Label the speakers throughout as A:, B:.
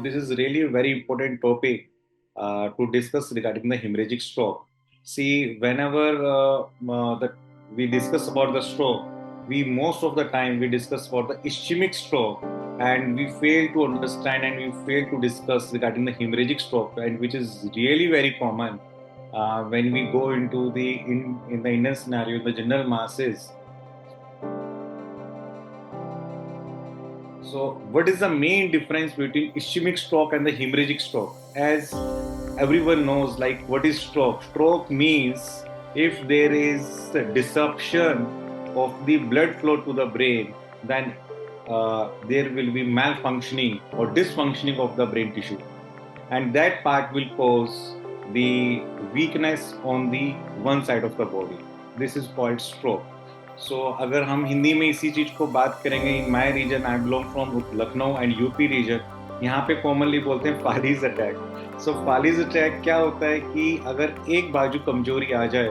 A: this is really a very important topic to discuss regarding the hemorrhagic stroke. See, whenever we discuss about the stroke, we most of the time we discuss about the ischemic stroke, and we fail to understand and we fail to discuss regarding the hemorrhagic stroke, and which is really very common when we go into the in the Indian scenario, the general masses. So, what is the main difference between ischemic stroke and the hemorrhagic stroke? As everyone knows, like what is stroke? Stroke means if there is a disruption of the blood flow to the brain, then there will be malfunctioning or dysfunctioning of the brain tissue, and that part will cause the weakness on the one side of the body. This is called stroke. सो अगर हम हिंदी में इसी चीज़ को बात करेंगे, in my region I belong from Lucknow and UP region, यहाँ पे commonly बोलते हैं फालिज अटैक। सो फालिज अटैक क्या होता है कि अगर एक बाजू कमजोरी आ जाए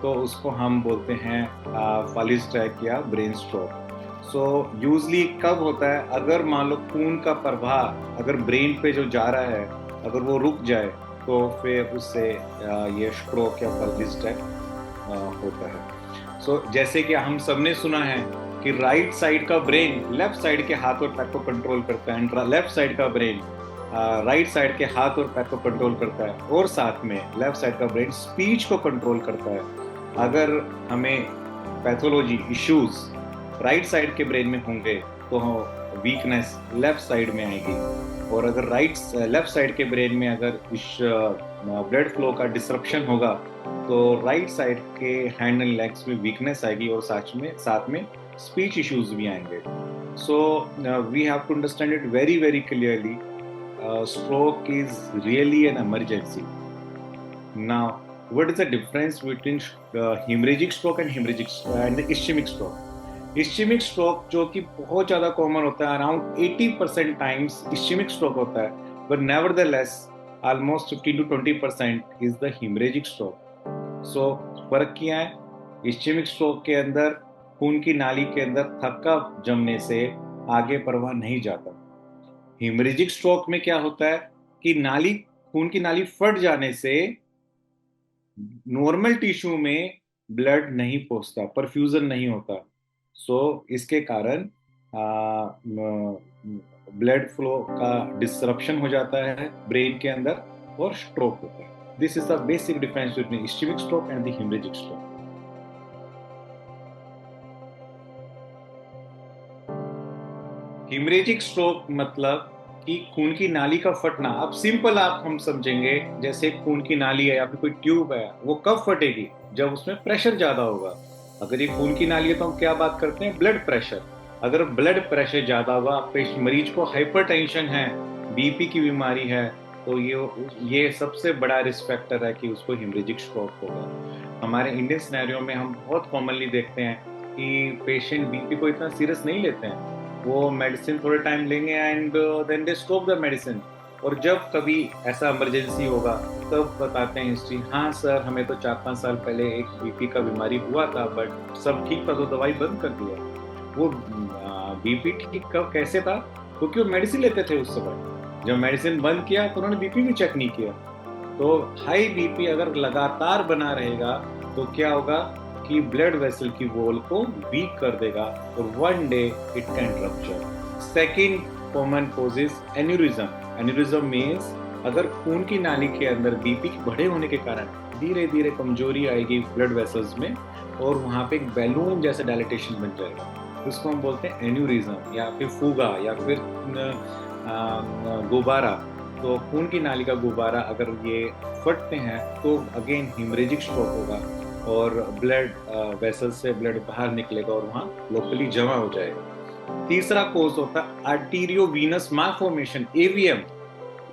A: तो उसको हम बोलते हैं फालिज अटैक या ब्रेन स्ट्रोक। सो यूजली कब होता है, अगर मान लो खून का प्रवाह अगर ब्रेन पे जो जा रहा है अगर वो रुक जाए तो फिर उससे ये स्ट्रोक या फालिज अटैक होता है। जैसे कि हम सबने सुना है कि राइट साइड का ब्रेन लेफ्ट साइड के हाथ और पैर को कंट्रोल करता है, लेफ्ट साइड का ब्रेन राइट साइड के हाथ और पैर को कंट्रोल करता है, और साथ में लेफ्ट साइड का ब्रेन स्पीच को कंट्रोल करता है। अगर हमें पैथोलॉजी इश्यूज राइट साइड के ब्रेन में होंगे तो वीकनेस लेफ्ट साइड में आएगी, और अगर लेफ्ट साइड के ब्रेन में अगर इस ब्लड फ्लो का डिसरप्शन होगा तो राइट साइड के हैंड एंड लेग्स में वीकनेस आएगी, और साथ में स्पीच इश्यूज भी आएंगे। So we have to understand it very very clearly, stroke is really an emergency. Now, what is the difference between hemorrhagic stroke and ischemic stroke? Ischemic stroke जो कि बहुत ज़्यादा कॉमन होता है, अराउंड 80% टाइम्स ischemic stroke होता है, but nevertheless almost 15 to 20% is the hemorrhagic stroke. So फर्क क्या है? ischemic stroke के अंदर खून की नाली के अंदर थक्का जमने से आगे प्रवाह नहीं जाता। हेमरेजिक स्ट्रोक में क्या होता है कि खून की नाली फट जाने से नॉर्मल टिश्यू में ब्लड नहीं पहुंचता, परफ्यूजन नहीं होता। इसके कारण ब्लड फ्लो का डिसरप्शन हो जाता है ब्रेन के अंदर और स्ट्रोक होता है। This is the basic difference between ischaemic stroke and the haemorrhagic stroke. Haemorrhagic stroke मतलब कि खून की नाली का फटना। अब सिंपल हम समझेंगे, जैसे खून की नाली है या फिर कोई ट्यूब है, वो कब फटेगी? जब उसमें प्रेशर ज्यादा होगा। अगर ये खून की नाली है तो हम क्या बात करते हैं? Blood pressure. अगर ब्लड प्रेशर ज्यादा हुआ, मरीज को हाइपरटेंशन है, बीपी की बीमारी है, तो ये सबसे बड़ा रिस्क फैक्टर है कि उसको हेमरेजिक स्ट्रोक होगा। हमारे इंडियन सिनेरियो में हम बहुत कॉमनली देखते हैं कि पेशेंट बीपी को इतना सीरियस नहीं लेते हैं, वो मेडिसिन थोड़े टाइम लेंगे and then they stop the medicine, और जब कभी ऐसा इमरजेंसी होगा तब बताते हैं हिस्ट्री, हाँ सर हमें तो 4-5 साल पहले एक बीपी का बीमारी हुआ था बट सब ठीक था तो दवाई बंद कर दिया। वो बीपी ठीक कब कैसे था? क्योंकि वो मेडिसिन लेते थे उस समय। जब मेडिसिन बंद किया तो उन्होंने बीपी भी चेक नहीं किया। तो हाई बीपी अगर लगातार बना रहेगा तो क्या होगा कि ब्लड वेसल की वॉल को वीक कर देगा और one day it can rupture. Second common cause is aneurysm. Aneurysm means अगर खून की नाली के अंदर बीपी बड़े होने के कारण धीरे धीरे कमजोरी आएगी ब्लड वेसल्स में, और वहां पे एक बैलून जैसा डायलिटेशन बन जाएगा, उसको हम बोलते हैं एन्यूरिज्म या फिर फूगा या फिर गुब्बारा। तो खून की नाली का गुब्बारा अगर ये फटते हैं तो अगेन हेमरेजिक स्ट्रोक होगा और ब्लड वेसल से ब्लड बाहर निकलेगा और वहां लोकली जमा हो जाएगा। तीसरा कोज होता है आर्टीरियोवीनस मालफॉर्मेशन, एवीएम।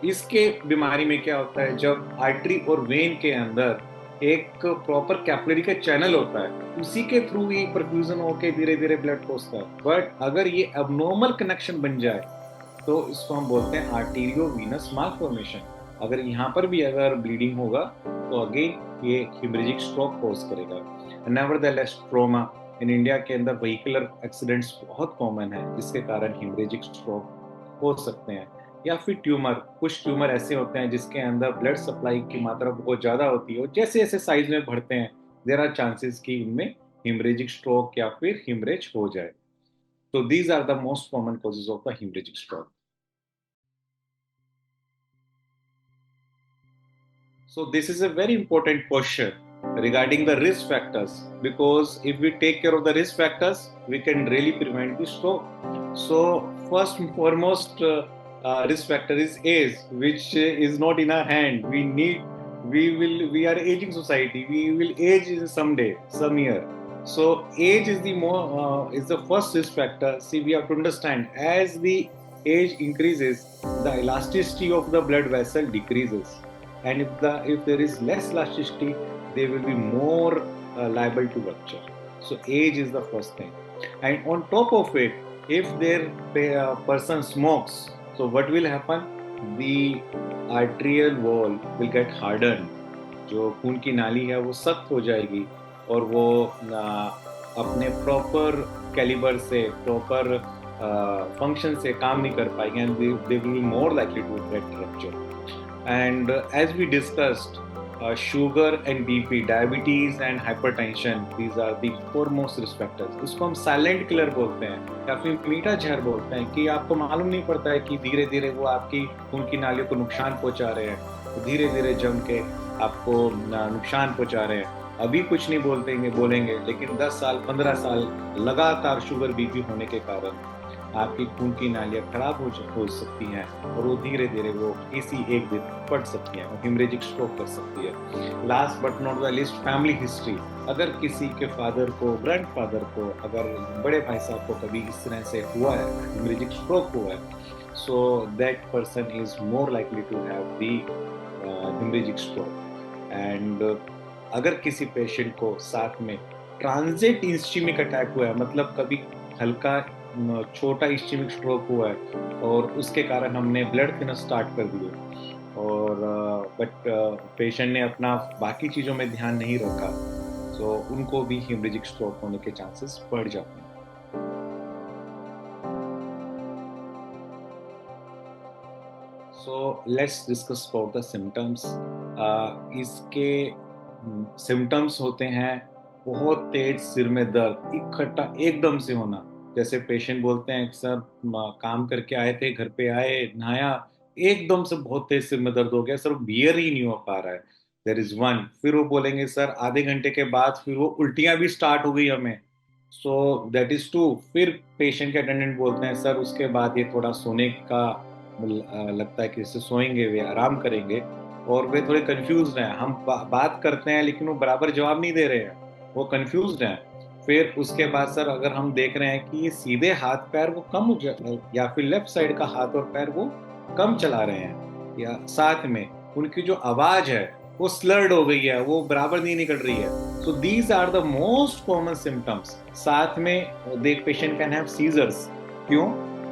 A: इसके बीमारी में क्या होता है, जब आर्टरी और वेन के अंदर एक प्रॉपर कैपिलरी का चैनल होता है, उसी के थ्रू ही परफ्यूजन होकर धीरे धीरे ब्लड पहुंचता है, बट अगर ये अबनॉर्मल कनेक्शन बन जाए तो इसको हम बोलते हैं आर्टीरियोवीनस मालफॉर्मेशन। अगर यहाँ पर भी अगर ब्लीडिंग होगा तो अगेन ये हेमरेजिक स्ट्रोक कॉज करेगा। नेवरदलेस ट्रॉमा इन इंडिया के अंदर व्हीकुलर एक्सीडेंट्स बहुत कॉमन है, जिसके कारण हेमरेजिक स्ट्रोक हो सकते हैं। या फिर ट्यूमर। कुछ ट्यूमर ऐसे होते हैं जिसके अंदर ब्लड सप्लाई की मात्रा बहुत ज़्यादा होती है और जैसे जैसे साइज में बढ़ते हैं देर आर चांसेस कि इनमें हिमरेजिक स्ट्रोक या फिर हिमरेज हो जाए। तो these are the most common causes of the haemorrhagic stroke. So this is a very important question regarding the risk factors, because if we take care of the risk factors, we can really prevent the stroke. So first and foremost risk factor is age, which is not in our hand. We are aging society. We will age someday, some year. So age is is the first risk factor. See, we have to understand as the age increases, the elasticity of the blood vessel decreases, and if there is less elasticity, they will be more liable to rupture. So age is the first thing, and on top of it, if their person smokes, so what will happen? The arterial wall will get hardened. जो खून की नाली है वो सख्त हो जाएगी और वो अपने प्रॉपर कैलिबर से, प्रॉपर फंक्शन से काम नहीं कर पाएंगे, and they will be more likely to get rupture. And as we discussed, sugar and BP, diabetes and hypertension, these are the foremost risk factors. इसको हम साइलेंट किलर बोलते हैं या फिर मीठा जहर बोलते हैं, कि आपको मालूम नहीं पड़ता है कि धीरे धीरे वो आपकी खून की नालियों को नुकसान पहुंचा रहे हैं, तो धीरे धीरे जम के आपको नुकसान पहुंचा रहे हैं. अभी कुछ नहीं बोलेंगे, लेकिन 10 साल 15 साल लगातार शुगर बीपी होने के कारण आपकी खून की नालियाँ खराब हो सकती हैं और वो धीरे धीरे वो किसी एक दिन फट सकती हैं और हिमरेजिक स्ट्रोक कर सकती है. Last but not the list, family history. अगर किसी के फादर को, ग्रैंडफादर को, अगर बड़े भाई साहब को कभी इस तरह से हुआ है, हिमरेजिक स्ट्रोक हुआ है, so that person is more likely to have the haemorrhagic stroke. And अगर किसी पेशेंट को साथ में ट्रांजिट इस्चेमिक अटैक हुआ है, मतलब कभी हल्का छोटा इस्चेमिक स्ट्रोक हुआ है और उसके कारण हमने ब्लड थिनर स्टार्ट कर दिए, और बट पेशेंट ने अपना बाकी चीज़ों में ध्यान नहीं रखा, तो उनको भी हिमरेजिक स्ट्रोक होने के चांसेस बढ़ जाते हैं. So let's discuss about the symptoms. इसके सिम्टम्स होते हैं बहुत तेज सिर में दर्द, इकट्ठा एकदम से होना. जैसे पेशेंट बोलते हैं सर काम करके आए थे, घर पे आए, नहाया, एकदम से बहुत तेज सिर में दर्द हो गया सर, बियर ही नहीं हो पा रहा है. There is one. फिर वो बोलेंगे सर आधे घंटे के बाद फिर वो उल्टियां भी स्टार्ट हो गई हमें. So that is two. फिर पेशेंट के अटेंडेंट बोलते हैं सर उसके बाद ये थोड़ा सोने का लगता है कि इससे सोएंगे, वे आराम करेंगे, और वे थोड़े कंफ्यूज हैं. हम बात करते हैं लेकिन वो बराबर जवाब नहीं दे रहे हैं, वो कंफ्यूज हैं. फिर उसके बाद सर अगर हम देख रहे हैं कि ये सीधे हाथ पैर वो कम या फिर लेफ्ट साइड का हाथ और पैर वो कम चला रहे हैं, या साथ में उनकी जो आवाज है वो स्लर्ड हो गई है, वो बराबर नहीं निकल रही है. So these are the most common symptoms. साथ में they patient can have seizures. क्यों?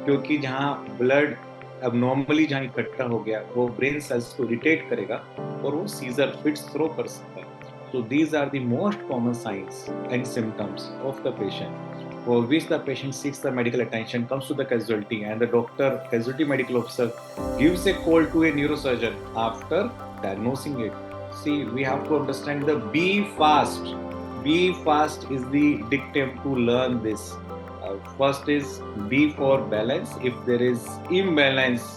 A: क्योंकि जहाँ ब्लड अबनॉर्मली जहाँ इकट्ठा हो गया वो ब्रेन सेल्स को इरिटेट करेगा और वो सीजर फिट्स थ्रो कर सकता है. So these are the most common signs and symptoms of the patient, for which the patient seeks the medical attention, comes to the casualty, and the doctor, casualty medical officer, gives a call to a neurosurgeon after diagnosing it. See, we have to understand the be fast. Be fast is the dictum to learn this. First is B for balance. If there is imbalance,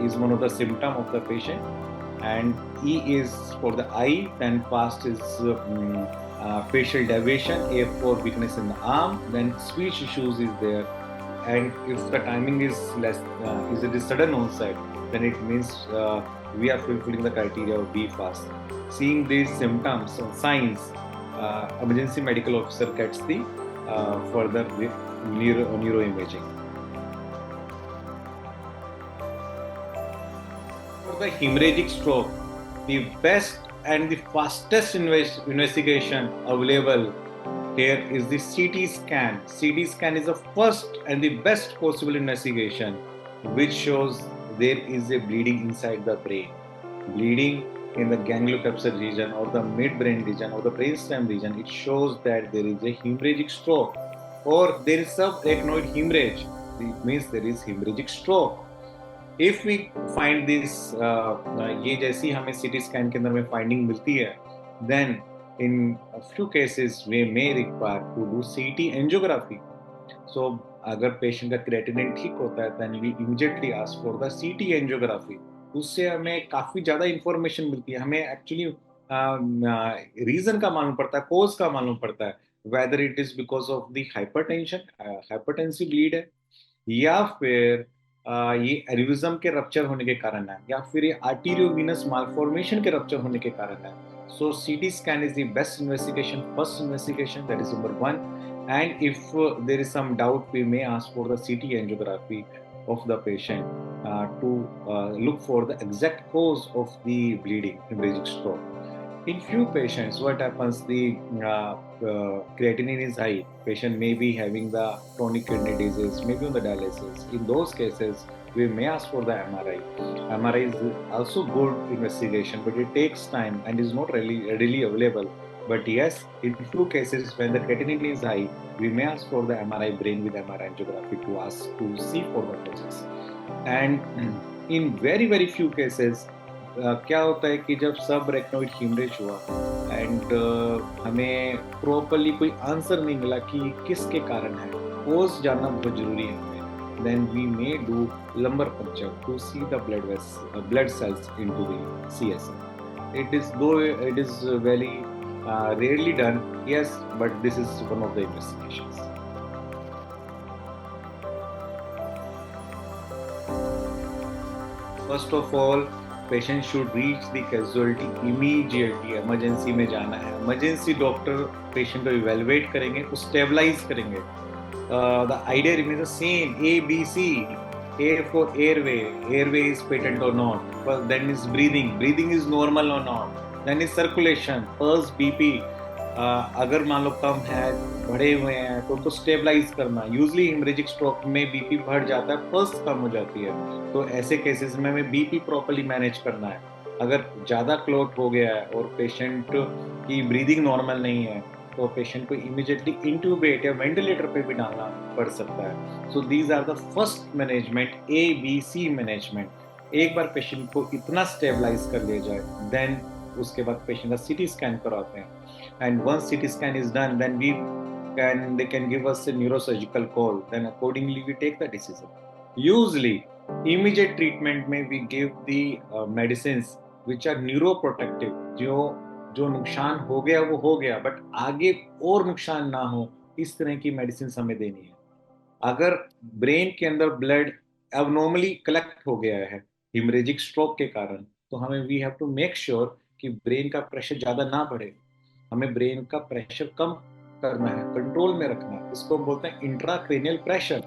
A: is one of the symptom of the patient. And E is for the eye, then fast is facial deviation. A for weakness in the arm, then speech issues is there. And if the timing is less, is it is sudden onset, then it means we are fulfilling the criteria of be fast. Seeing these symptoms and signs, emergency medical officer gets the further neuroimaging. For the hemorrhagic stroke, the best and the fastest investigation available here is the CT scan. CT scan is the first and the best possible investigation which shows there is a bleeding inside the brain. Bleeding in the gangliocapsular region or the midbrain region or the brainstem region, it shows that there is a hemorrhagic stroke or there is subarachnoid hemorrhage. it means there is hemorrhagic stroke. If we find this, ये जैसी हमें CT scan के अंदर में finding मिलती है, then in a few cases we may require to do CT angiography. So अगर patient का क्रिएटिनिन ठीक होता है, then we immediately ask for the CT angiography. उससे हमें काफी ज्यादा इंफॉर्मेशन मिलती है, हमें एक्चुअली रीजन का मालूम पड़ता है, कोज का मालूम पड़ता है, whether it is because of the hypertension, hypertensive bleed है, या फिर ये एरिज्म के रप्चर होने के कारण है, या फिर ये आर्टीरियोवीनस मालफॉर्मेशन के रप्चर होने के कारण है. सो CT scan is the best investigation, first investigation, that is number one. And if there is some doubt, we may ask for the CT angiography of the patient to look for the exact cause of the bleeding, hemorrhagic stroke. In few patients, what happens, the creatinine is high, patient may be having the chronic kidney disease, maybe on the dialysis. In those cases, we may ask for the MRI. MRI is also good investigation, but it takes time and is not really readily available. But yes, in few cases when the creatinine is high, we may ask for the MRI brain with MRI angiography to see for the causes. And in very very few cases, क्या होता है कि जब सब रेक्नोइड हीमरेज हुआ and हमें properly कोई answer नहीं मिला कि किसके कारण है, कोज जानना बहुत जरूरी है हमें, then we may do lumbar puncture to see the blood cells into the CSF. It is very rarely done, yes, but this is one of the investigations. First of all, patient should reach the casualty immediately. Emergency में जाना है, emergency doctor patient को evaluate करेंगे, को stabilise करेंगे. The idea remains the same, ABC. A for airway, airway is patent or not, but then is breathing is normal or not, then is circulation, pulse, BP. अगर मान लो कम है, बढ़े हुए हैं, तो उनको स्टेबलाइज करना. यूजली हेमरेजिक स्ट्रोक में BP बढ़ जाता है, पल्स कम हो जाती है, तो ऐसे केसेस में हमें BP प्रॉपर्ली मैनेज करना है. अगर ज़्यादा क्लॉट हो गया है और पेशेंट की ब्रीदिंग नॉर्मल नहीं है, तो पेशेंट को इमीडिएटली इंट्यूबेट या वेंटिलेटर पे भी डालना पड़ सकता है. So these are the first management, ABC management. एक बार पेशेंट को इतना स्टेबलाइज कर लिया जाए, देन उसके बाद पेशेंट का CT स्कैन कराते हैं. And once CT scan is done, then they can give us a neurosurgical call. Then accordingly we take the decision. Usually, immediate treatment में we give the medicines which are neuroprotective. जो नुकसान हो गया वो हो गया, बट आगे और नुकसान ना हो, इस तरह की मेडिसिन हमें देनी है. अगर ब्रेन के अंदर ब्लड abnormally कलेक्ट हो गया है हिमरेजिक स्ट्रोक के कारण, तो हमें we have to make sure कि ब्रेन का प्रेशर ज़्यादा ना बढ़े. हमें ब्रेन का प्रेशर कम करना है, कंट्रोल में रखना है. इसको हम बोलते हैं इंट्राक्रेनियल प्रेशर.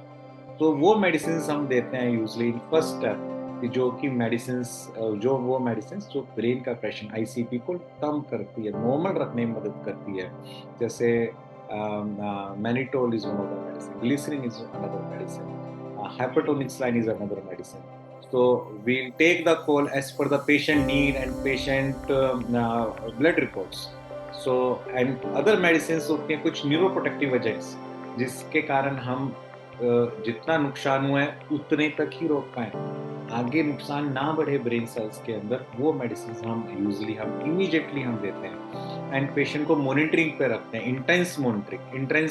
A: तो वो मेडिसिन हम देते हैं यूजली इन फर्स्ट स्टेप, जो कि मेडिसिन जो ब्रेन का प्रेशर ICP को कम करती है, नॉर्मल रखने में मदद करती है. जैसे mannitol is one of the medicine, glycerine is another medicine, hypertonic saline is another medicine. So we'll take the call as per the patient need and patient blood reports. So and other medicines होते हैं कुछ neuroprotective agents, जिसके कारण हम जितना नुकसान हुआ है उतने तक ही रोक पाए, आगे नुकसान ना बढ़े ब्रेन सेल्स के अंदर. वो मेडिसिन हम इमीडिएटली हम देते हैं एंड पेशेंट को मॉनिटरिंग पे रखते हैं. Intense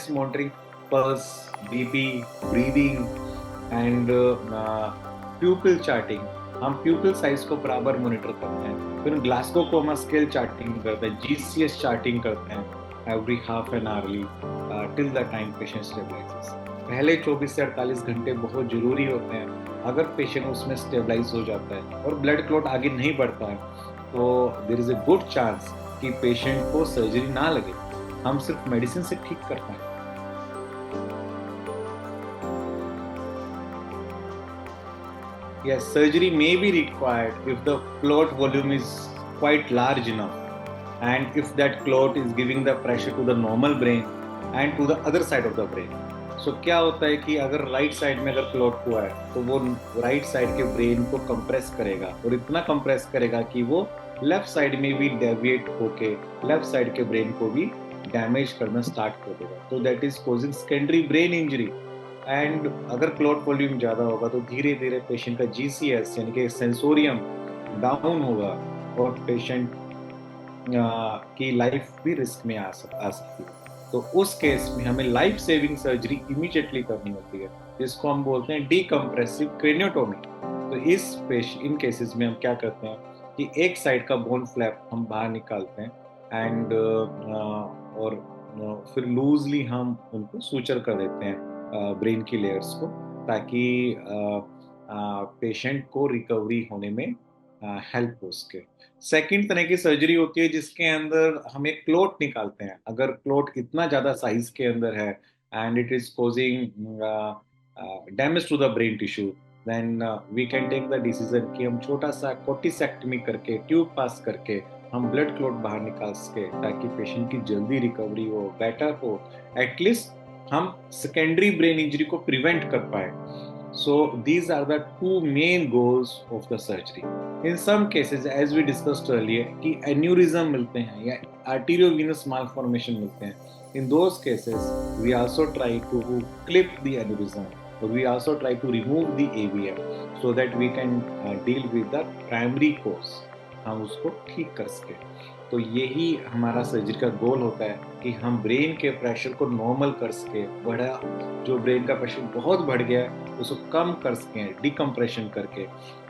A: monitoring, pulse, BP, breathing and प्यूपिल charting. हम प्यूपिल साइज को बराबर मॉनिटर करते हैं. फिर ग्लासगो कोमा स्केल चार्टिंग करते हैं, GCS चार्टिंग करते हैं every half an hourly till the time patient stabilises. पहले 24 से 48 घंटे बहुत जरूरी होते हैं. अगर पेशेंट उसमें स्टेबलाइज हो जाता है और ब्लड क्लॉट आगे नहीं बढ़ता है, तो there is a good chance कि पेशेंट को सर्जरी ना लगे, हम सिर्फ मेडिसिन से ठीक कर पाए. Yes, surgery may be required if the clot volume is quite large enough, and if that clot is giving the pressure to the normal brain and to the other side of the brain. So क्या होता है कि अगर right side में अगर clot हुआ है, तो वो राइट साइड के ब्रेन को कंप्रेस करेगा, और इतना कंप्रेस करेगा कि वो लेफ्ट साइड में भी डेविएट होके लेफ्ट साइड के ब्रेन को भी डैमेज करना स्टार्ट कर देगा. तो that is causing secondary brain injury. And अगर क्लॉट वॉल्यूम ज़्यादा होगा तो धीरे धीरे पेशेंट का GCS यानी कि सेंसोरियम डाउन होगा और पेशेंट की लाइफ भी रिस्क में आ सकती है। तो उस केस में हमें लाइफ सेविंग सर्जरी इमीडिएटली करनी होती है, जिसको हम बोलते हैं डीकम्प्रेसिव क्रेनियोटोमी। तो इन केसेस में हम क्या करते हैं कि एक साइड का बोन फ्लैप हम बाहर निकालते हैं एंड और फिर लूजली हम उनको सूचर कर देते हैं ब्रेन की लेयर्स को, ताकि पेशेंट को रिकवरी होने में हेल्प हो सके। सेकंड तरह की सर्जरी होती है जिसके अंदर हम एक क्लोट निकालते हैं। अगर क्लोट इतना ज़्यादा साइज के अंदर है and it is causing damage to the brain tissue, then we can take the decision कि हम छोटा सा कोटिसेक्टमी करके, ट्यूब पास करके हम ब्लड क्लोट बाहर निकाल सके, ताकि पेशेंट की जल्दी रिकवरी हो, बेटर हो, एटलीस्ट हम सेकेंडरी ब्रेन इंजरी को प्रिवेंट कर पाए। So these are the two main goals of the surgery. In some cases, as we discussed earlier, कि aneurysm मिलते हैं या arteriovenous malformation मिलते हैं. In those cases, we also try to clip the aneurysm, or we also try to remove the AVM so that we can deal with the primary cause. हम उसको ठीक कर सके। तो यही हमारा सर्जरी का गोल होता है कि हम ब्रेन के प्रेशर को नॉर्मल कर सके, जो ब्रेन का प्रेशर बहुत बढ़ गया है उसको कम कर सकें डिकम्प्रेशन करके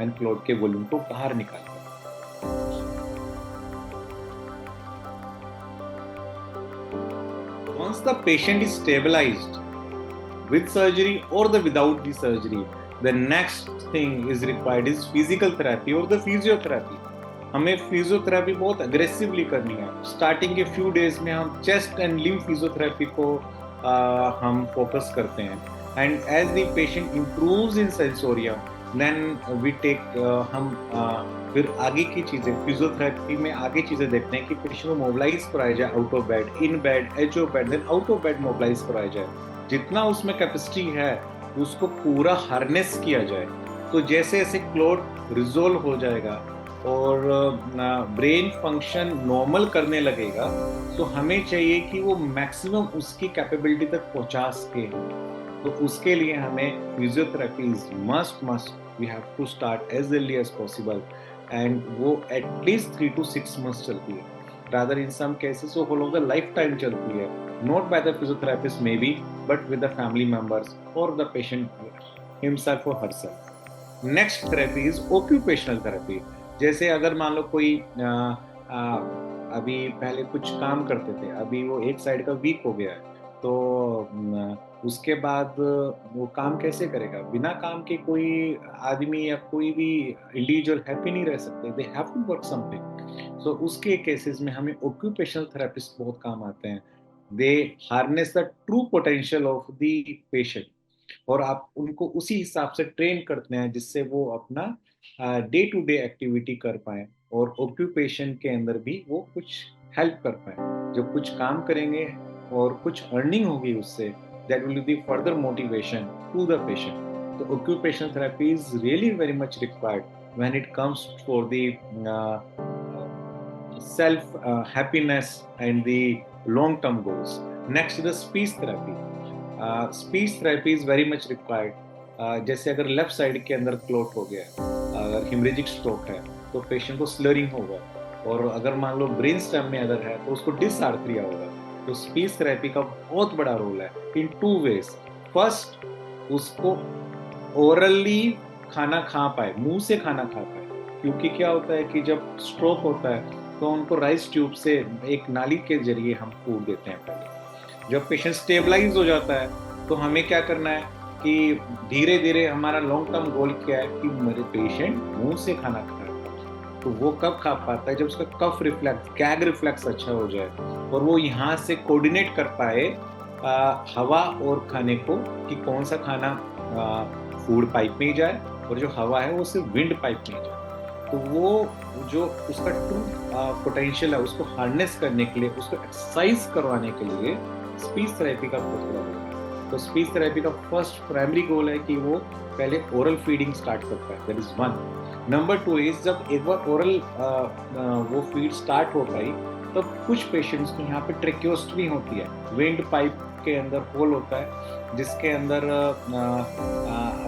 A: एंड क्लोट के वॉल्यूम को बाहर निकाल। Once the patient is stabilized with surgery or the without the surgery, the next thing is required is physical therapy or the physiotherapy. हमें फिजियोथेरेपी बहुत अग्रेसिवली करनी है। स्टार्टिंग के फ्यू डेज में हम चेस्ट एंड लिम्फ फिजियोथेरेपी को हम focus करते हैं and as the patient improves in sensorium then we take हम फिर आगे की चीज़ें फिजियोथेरेपी में आगे चीज़ें देखते हैं कि पेशेंट को मोबिलाइज कराया जाए out of bed, in bed, edge of bed, then out of bed mobilise कराया जाए। जितना उसमें कैपेसिटी है उसको पूरा हार्नेस किया जाए। तो जैसे जैसे क्लोट रिजोल्व हो जाएगा और ब्रेन फंक्शन नॉर्मल करने लगेगा, तो हमें चाहिए कि वो मैक्सिमम उसकी कैपेबिलिटी तक पहुंचा सके। तो उसके लिए हमें physiotherapy is must we have to start as early as possible and वो एटलीस्ट 3 to 6 months चलती है। रादर इन सम केसेस वो whole of the life time चलती है, not by the physiotherapist may be, but with the family members और the patient himself और herself. Next therapy is occupational therapy. जैसे अगर मान लो कोई अभी पहले कुछ काम करते थे, अभी वो एक साइड का वीक हो गया है, तो उसके बाद वो काम कैसे करेगा? बिना काम के कोई आदमी या कोई भी इंडिविजुअल हैप्पी नहीं रह सकते, they have to work something. So उसके केसेस में हमें ऑक्यूपेशनल थेरेपिस्ट बहुत काम आते हैं। They harness the true potential of the patient और आप उनको उसी हिसाब से ट्रेन करते हैं जिससे वो अपना डे टू डे एक्टिविटी कर पाए और ऑक्यूपेशन के अंदर भी वो कुछ हेल्प कर पाए। जब कुछ काम करेंगे और कुछ अर्निंग होगी उससे, that will be further motivation to the patient. तो occupational therapy is really very much required when it comes for the self happiness and the long term goals. Next is the speech therapy. Speech therapy is very much required. जैसे अगर left side के अंदर clot हो गया, अगर haemorrhagic stroke है तो patient को स्लरिंग होगा, और अगर मान लो ब्रेन स्टेम में अगर है तो उसको डिसआर्थरिया होगा। तो स्पीच थेरेपी का बहुत बड़ा रोल है इन 2 ways। फर्स्ट, उसको ओरली खाना खा पाए, मुंह से खाना खा पाए, क्योंकि क्या होता है कि जब स्ट्रोक होता है तो उनको राइस ट्यूब से एक नाली के जरिए हम फूड देते हैं पहले। जब पेशेंट स्टेबलाइज हो जाता है तो हमें क्या करना है कि धीरे धीरे हमारा लॉन्ग टर्म गोल क्या है कि मेरे पेशेंट मुंह से खाना खाए। तो वो कब खा पाता है? जब उसका कफ रिफ्लेक्स, गैग रिफ्लेक्स अच्छा हो जाए और वो यहाँ से कोऑर्डिनेट कर पाए हवा और खाने को, कि कौन सा खाना फूड पाइप में ही जाए और जो हवा है वो सिर्फ विंड पाइप में ही जाए। तो वो जो उसका ट्रू पोटेंशियल है उसको हार्नेस करने के लिए, उसको एक्सरसाइज करवाने के लिए स्पीच थेरेपी का बहुत बड़ा रोल है। तो स्पीच थेरेपी का फर्स्ट प्राइमरी गोल है कि वो पहले ओरल फीडिंग स्टार्ट करता है, दैट इज 1। नंबर 2 इज जब एक बार ओरल वो फीड स्टार्ट हो पाई तब कुछ पेशेंट्स को यहाँ पे ट्रेक्योस्टमी होती है, विंड पाइप के अंदर होल होता है, जिसके अंदर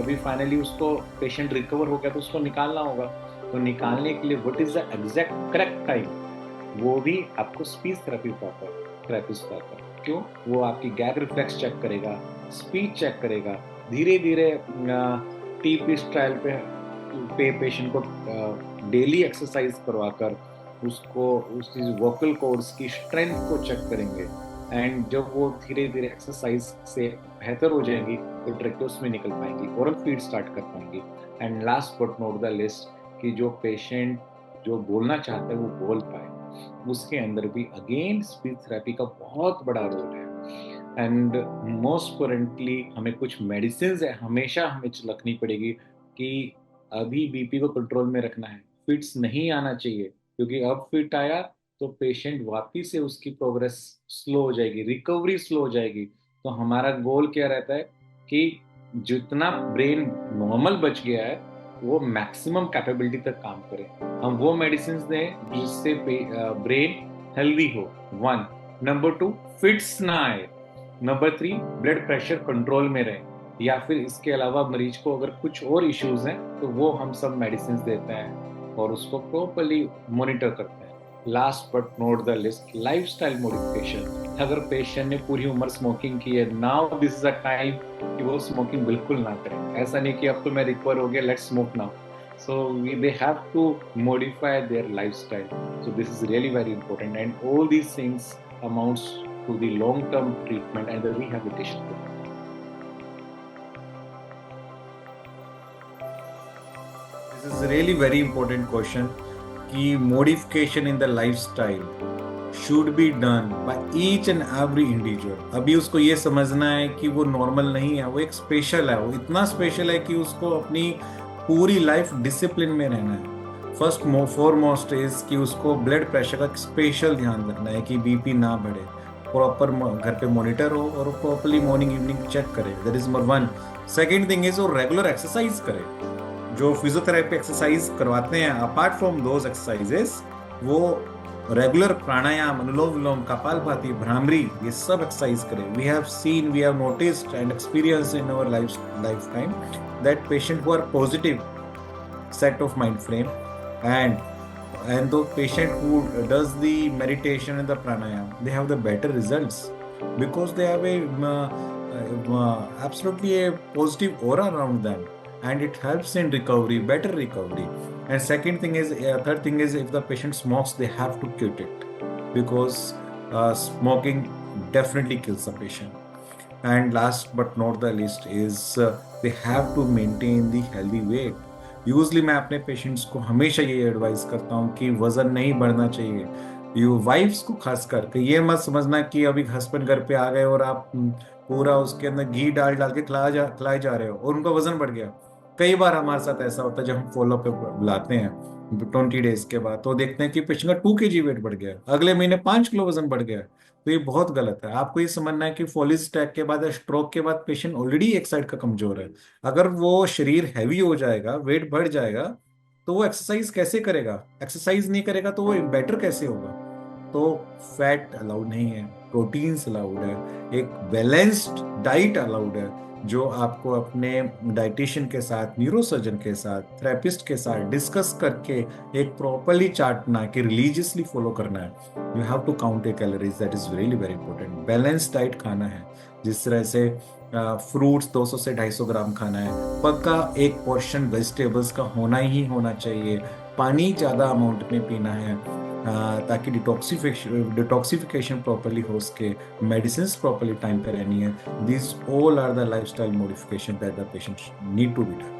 A: अभी फाइनली उसको पेशेंट रिकवर हो गया तो उसको निकालना होगा। तो निकालने के लिए what is the exact correct time, वो भी आपको स्पीच थेरेपिस्ट बताता है। क्यों? वो आपकी गैग रिफ्लेक्स चेक करेगा, स्पीच चेक करेगा, धीरे धीरे टी पीस ट्रायल पे पेशेंट को डेली एक्सरसाइज करवाकर उसको उसकी वोकल कॉर्ड्स की स्ट्रेंथ को चेक करेंगे। एंड जब वो धीरे धीरे एक्सरसाइज से बेहतर हो जाएंगी तो ट्रेक्टोस में निकल पाएंगी, ओरल फीड स्टार्ट कर पाएंगी। And last but not the list, कि जो पेशेंट जो बोलना चाहता है वो बोल पाए, उसके अंदर भी अगेन स्पीच थेरेपी का बहुत बड़ा रोल है। एंड मोस्ट इम्पोर्टेंटली हमें कुछ मेडिसिन है हमेशा हमें रखनी पड़ेगी कि अभी बीपी को कंट्रोल में रखना है, फिट्स नहीं आना चाहिए, क्योंकि अब फिट आया तो पेशेंट वापिस से उसकी प्रोग्रेस स्लो हो जाएगी, रिकवरी स्लो हो जाएगी। तो हमारा गोल क्या रहता है कि जितना ब्रेन नॉर्मल बच गया है वो मैक्सिमम कैपेबिलिटी तक काम करे, हम वो मेडिसिन दें जिससे ब्रेन हेल्दी हो, 1। नंबर 2, फिट्स ना आए। नंबर 3, ब्लड प्रेशर कंट्रोल में रहे। या फिर इसके अलावा मरीज को अगर कुछ और इश्यूज हैं तो वो हम सब मेडिसिन देते हैं और उसको प्रॉपरली मॉनिटर करते हैं। Last but not the list, lifestyle modification. अगर पेशेंट ने पूरी उम्र स्मोकिंग की है, now this is a time कि वो स्मोकिंग बिल्कुल ना करें। ऐसा नहीं कि अब तो मैं रिकवर हो गया, let's smoke now. So they have to modify their lifestyle. So this is really very important, and all these things amounts to the long-term treatment and the rehabilitation. This is really very important question. कि modification in the lifestyle should be done by each and every individual. अभी उसको ये समझना है कि वो normal नहीं है, वो एक स्पेशल है, वो इतना स्पेशल है कि उसको अपनी पूरी लाइफ डिसिप्लिन में रहना है। फर्स्ट फॉरमोस्ट इज कि उसको ब्लड प्रेशर का स्पेशल ध्यान रखना है कि बीपी ना बढ़े, प्रॉपर घर पे मॉनिटर हो और प्रॉपरली मॉर्निंग इवनिंग चेक करे, that is number 1। Second thing is वो रेगुलर एक्सरसाइज करे। जो फिजियोथेरेपी एक्सरसाइज करवाते हैं, अपार्ट फ्रॉम दोज एक्सरसाइजेस, वो रेगुलर प्राणायाम, अनुलोम विलोम, कपालभाति, भ्रामरी, ये सब एक्सरसाइज करें। We have noticed and experience in our life time that patient who are positive set of mind frame, and the patient who does the meditation and the pranayam, they have the better results because they have a absolutely a positive aura around them, and it helps in recovery, better recovery. And third thing is, if the patient smokes, they have to quit it because smoking definitely kills the patient. And last but not the least is they have to maintain the healthy weight. Usually मैं अपने patients को हमेशा ये advice करता हूँ कि वजन नहीं बढ़ना चाहिए। यू वाइफ्स को खास करके ये मत समझना कि अभी हस्बैंड घर पे आ गए और आप पूरा उसके अंदर घी डाल डाल के खिलाए जा रहे हो और उनका वजन बढ़ गया। कई बार हमारे साथ ऐसा होता है जब हम फॉलो पे बुलाते हैं 20 डेज के बाद, तो देखते हैं कि पेशेंट का 2 kg वेट बढ़ गया, अगले महीने 5 किलो वजन बढ़ गया। तो ये बहुत गलत है। आपको ये समझना है कि फॉलिस अटैक के बाद या स्ट्रोक के बाद पेशेंट ऑलरेडी एक साइड का कमजोर है। अगर वो शरीर हैवी हो जाएगा, वेट बढ़ जाएगा, तो वो एक्सरसाइज कैसे करेगा? एक्सरसाइज नहीं करेगा तो वो बेटर कैसे होगा? तो फैट अलाउड नहीं है, प्रोटीन्स अलाउड है, एक बैलेंस्ड डाइट अलाउड है, जो आपको अपने डाइटिशियन के साथ, न्यूरोसर्जन के साथ, थेरेपिस्ट के साथ डिस्कस करके एक प्रॉपरली चार्ट बना के रिलीजियसली फॉलो करना है। You have to count your calories, that is really very important. Balance diet खाना है, जिस तरह से फ्रूट्स 200 से 250 ग्राम खाना है, पक्का एक पोर्शन वेजिटेबल्स का होना ही होना चाहिए, पानी ज़्यादा अमाउंट में पीना है ताकि डिटॉक्सिफिकेशन प्रॉपरली हो सके, मेडिसिन प्रॉपरली टाइम पे रहनी है। These all are the lifestyle modification that the patients need to be done.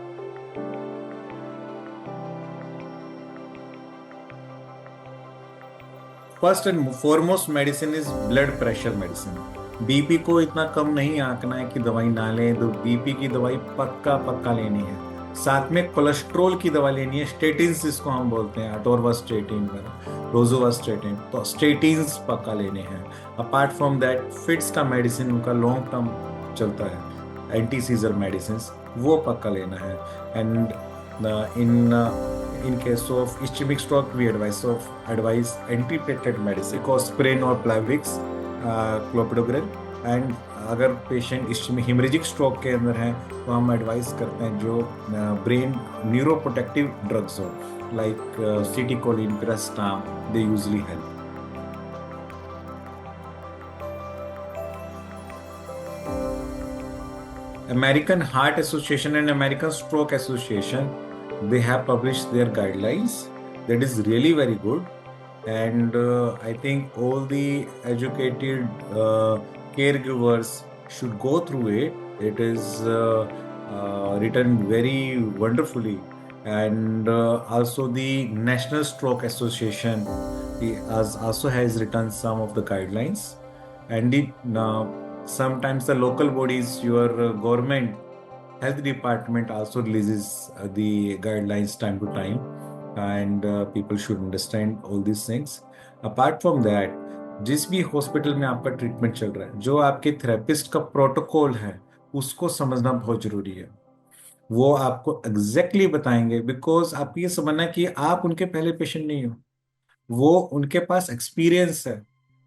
A: First and foremost medicine is blood pressure medicine. BP को इतना कम नहीं आंकना है कि दवाई ना लें, तो बीपी की दवाई पक्का लेनी है। साथ में कोलेस्ट्रोल की दवा लेनी है, स्टेटिन्स जिसको हम बोलते हैं, अटोरवास्टेटिन, रोजुवास्टेटिन, तो स्टेटिन्स पक्का लेने हैं। अपार्ट फ्रॉम दैट फिट्स का मेडिसिन उनका लॉन्ग टर्म चलता है, एंटी सीजर मेडिसिन, वो पक्का लेना है। And in case of ischemic stroke, we advise antiplatelet medicine, Cosprin or Plavix, clopidogrel, and अगर पेशेंट इश्चेमिक हेमरेजिक स्ट्रोक के अंदर है तो हम एडवाइस करते हैं जो ब्रेन न्यूरोप्रोटेक्टिव ड्रग्स हो, like citicoline, piracetam, they usually help. American Heart Association and American Stroke Association, they have published their guidelines. That is really very good. And I think all the educated caregivers should go through it. It is written very wonderfully. And also the National Stroke Association also has written some of the guidelines. And sometimes the local bodies, your government health department also releases the guidelines time to time, and people should understand all these things. Apart from that, जिस भी hospital में आपका treatment चल रहा है, जो आपके therapist का प्रोटोकॉल है उसको समझना बहुत जरूरी है. वो आपको एग्जैक्टली बताएंगे, बिकॉज आपको ये समझना है कि आप उनके पहले पेशेंट नहीं हो, वो उनके पास एक्सपीरियंस है,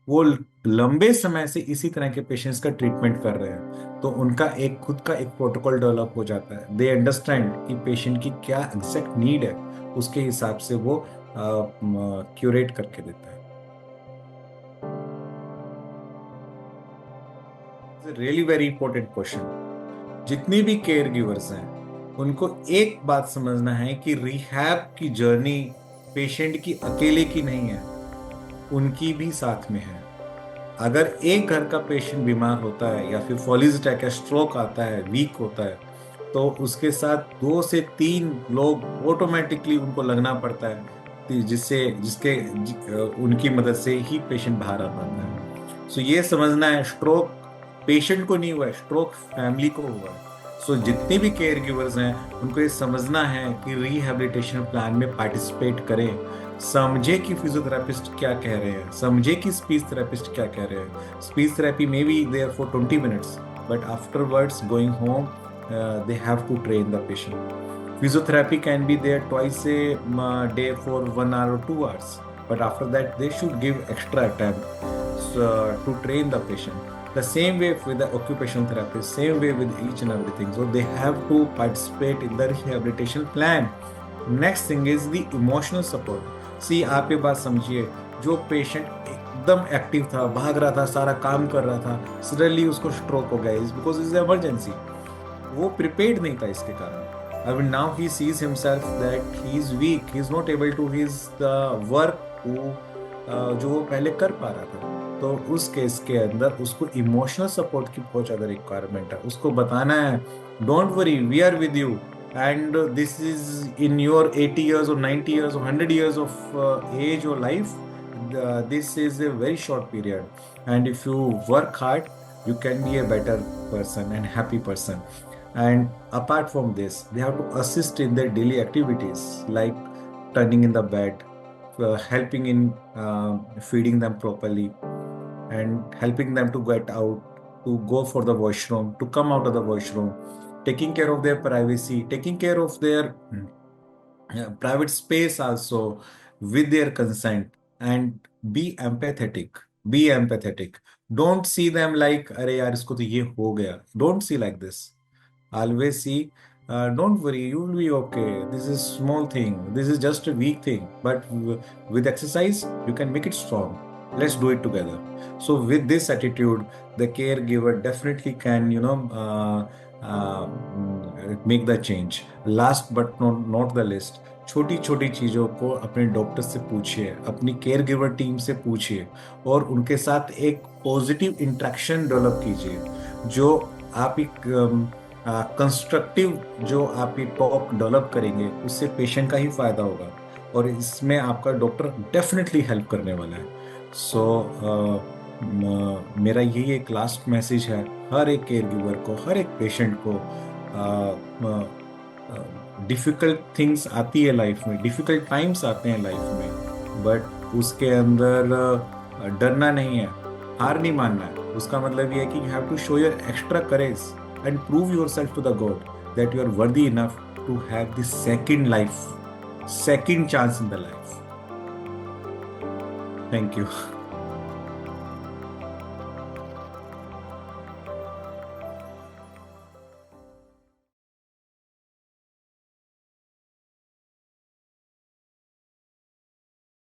A: वो लंबे समय से इसी तरह के पेशेंट्स का ट्रीटमेंट कर रहे हैं, तो उनका एक खुद का एक प्रोटोकॉल डेवलप हो जाता है. दे अंडरस्टैंड कि पेशेंट की क्या एग्जैक्ट नीड है, उसके हिसाब से वो क्यूरेट करके देता है. Really very important question. जितनी भी केयर गिवर्स हैं उनको एक बात समझना है कि रिहैब की जर्नी पेशेंट की अकेले की नहीं है, उनकी भी साथ में है. अगर एक घर का पेशेंट बीमार होता है या फिर फॉलीज अटैक या स्ट्रोक आता है, वीक होता है, तो उसके साथ 2 से 3 लोग ऑटोमेटिकली उनको लगना पड़ता है, जिसके उनकी मदद से ही पेशेंट बाहर आ पाता है. सो ये समझना है, स्ट्रोक पेशेंट को नहीं हुआ है, स्ट्रोक फैमिली को हुआ है. सो जितने भी केयर गिवर्स हैं उनको ये समझना है कि रिहैबिलिटेशन प्लान में पार्टिसिपेट करें. समझे कि फिजियोथेरेपिस्ट क्या कह रहे हैं, समझे कि स्पीच थेरेपिस्ट क्या कह रहे हैं. Speech therapy may be there for 20 minutes, but afterwards going home they have to train the patient. Physiotherapy can be there twice a day for 1 hour or 2 hours, but after that they should give extra time to train the patient. The same way with the occupational therapist, same way with each and everything. So they have to participate in the rehabilitation plan. Next thing is the emotional support. सी आप ये बात समझिए, जो patient एकदम active था, भाग रहा था, सारा काम कर रहा था, सडनली उसको स्ट्रोक हो गया, बिकॉज इज इमरजेंसी. वो प्रिपेयर्ड नहीं था इसके कारण. I mean now he sees himself that he is weak, he is not able to his the work जो वो पहले कर पा रहा था. तो उस केस के अंदर उसको इमोशनल सपोर्ट की बहुत ज़्यादा रिक्वायरमेंट है. उसको बताना है, don't worry, we are with you, and this is in your 80 years or 90 years or 100 years of age or life. This is a very short period, and if you work hard you can be a better person and happy person. And apart from this, they have to assist in their daily activities like turning in the bed, helping in feeding them properly, and helping them to get out, to go for the washroom, to come out of the washroom, taking care of their privacy, taking care of their private space also with their consent, and be empathetic. Be empathetic. Don't see them like, अरे यार इसको तो ये हो गया. Don't see like this. Always see, don't worry, you will be okay. This is small thing. This is just a weak thing. But with exercise, you can make it strong. Let's do it together. So with this attitude, the caregiver definitely can, make the change. Last but not the least, छोटी छोटी चीज़ों को अपने doctor से पूछिए, अपनी care giver team से पूछिए, और उनके साथ एक पॉजिटिव इंटरेक्शन डेवलप कीजिए. जो आप एक कंस्ट्रक्टिव जो आप ये टॉक डेवलप करेंगे, उससे पेशेंट का ही फायदा होगा, और इसमें आपका डॉक्टर डेफिनेटली हेल्प करने वाला है. सो मेरा यही एक लास्ट मैसेज है हर एक केयर गिवर को, हर एक पेशेंट को. डिफ़िकल्ट थिंग्स आती है लाइफ में, डिफ़िकल्ट टाइम्स आते हैं लाइफ में, बट उसके अंदर डरना नहीं है, हार नहीं मानना है. उसका मतलब ये है कि you have to show your extra courage and prove yourself to the god that you are worthy enough to have the second life, second chance in the life. Thank you.